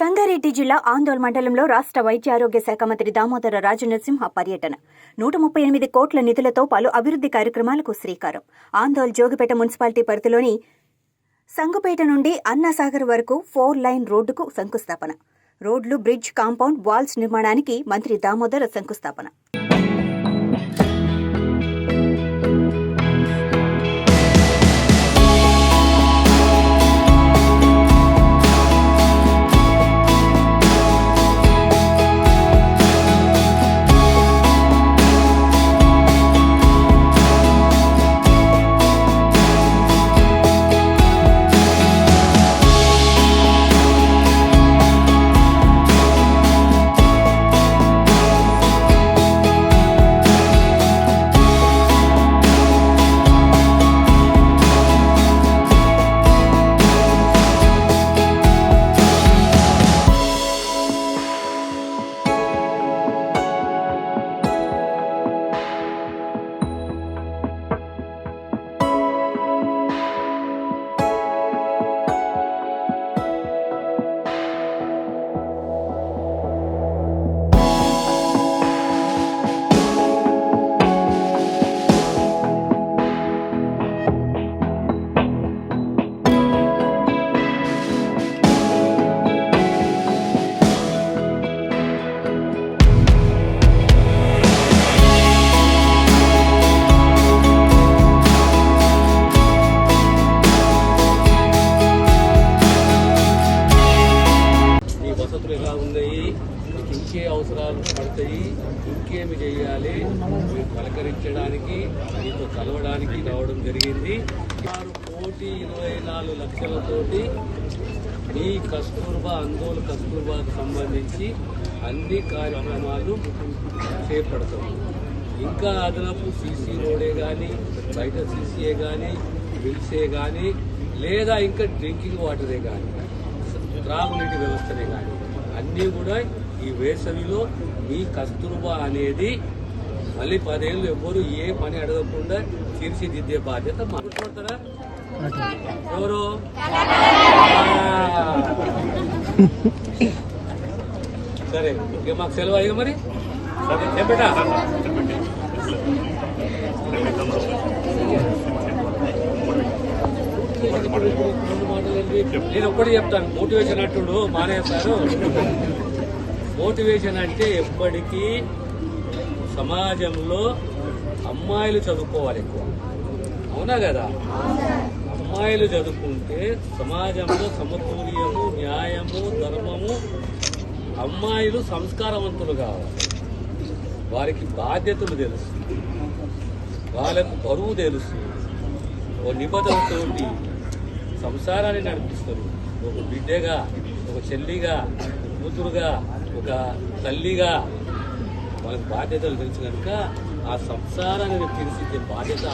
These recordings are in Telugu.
సంగారెడ్డి జిల్లా ఆందోళ్ మండలంలో రాష్ట్ర వైద్య ఆరోగ్య శాఖ మంత్రి దామోదర రాజనరసింహ పర్యటన 138 కోట్ల నిధులతో పలు అభివృద్ధి కార్యక్రమాలకు శ్రీకారం. ఆందోళ్ జోగిపేట మున్సిపాలిటీ పరిధిలోని సంగుపేట నుండి అన్నాసాగర్ వరకు 4 లైన్ రోడ్డుకు శంకుస్థాపన. రోడ్లు, బ్రిడ్జ్, కాంపౌండ్ వాల్స్ నిర్మాణానికి మంత్రి దామోదర శంకుస్థాపన. ఎలా ఉన్నాయి, ఇంకే అవసరాలు పడతాయి, ఇంకేమి చేయాలి పలకరించడానికి మీతో కలవడానికి రావడం జరిగింది. 6,24,00,000తోటి మీ కస్తూర్బా ఆందోళన కస్తూర్బాకు సంబంధించి అన్ని కార్యక్రమాలు చేపడతాం. ఇంకా అదనపు సీసీ రోడే కానీ, బయట సీసీఏ కానీ, మిల్సే కానీ, లేదా ఇంకా డ్రింకింగ్ వాటరే కానీ, త్రాగునీటి వ్యవస్థనే కానీ అన్నీ కూడా ఈ వేసవిలో మీ కస్తూర్బా అనేది మళ్ళీ 10 ఏళ్ళు ఎవ్వరు ఏ పని అడగకుండా తీర్చిదిద్దే బాధ్యత మాట్లాడతారా? ఎవరు సరే, ఇక మాకు సెలవు అయ్యా మరి చెప్పేట. నేను ఒక్కటి చెప్తాను, మోటివేషన్ అంటుడు మానేస్తారు. మోటివేషన్ అంటే ఎప్పటికీ సమాజంలో అమ్మాయిలు చదువుకోవాలి ఎక్కువ, అవునా కదా? అమ్మాయిలు చదువుకుంటే సమాజంలో సమతుల్యము, న్యాయము, ధర్మము, అమ్మాయిలు సంస్కారవంతులు కావాలి. వారికి బాధ్యతలు తెలుసు, వాళ్ళకు బరువు తెలుసు, ఓ నిబద్ధతతోటి సంసారాన్ని నడిపిస్తారు. ఒక బిడ్డగా, ఒక చెల్లిగా, ఒక కూతురుగా, ఒక తల్లిగా వాళ్ళకి బాధ్యతలు తెలుసు కనుక ఆ సంసారాన్ని తీర్చిద్దే బాధ్యత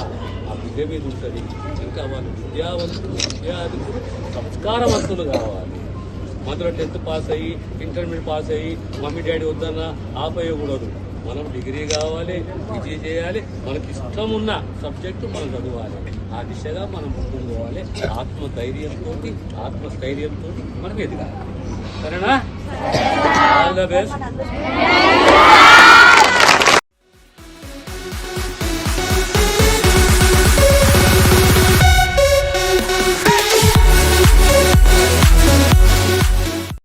ఆ బిడ్డ మీద ఉంటుంది. ఇంకా వాళ్ళు విద్యార్థులు సంస్కారవంతులు కావాలి. మొదట 10th పాస్ అయ్యి, ఇంటర్మీడియట్ పాస్ అయ్యి మమ్మీ డాడీ వద్దన్న ఆపేయకూడదు. మనం డిగ్రీ కావాలి, పీజీ చేయాలి, మనకి ఇష్టం ఉన్న సబ్జెక్టు మనం చదవాలి. ఆ దిశగా మనం ముందుకు పోవాలి. ఆత్మస్థైర్యంతో మనం ఎదగాలి. సరేనా? All the best.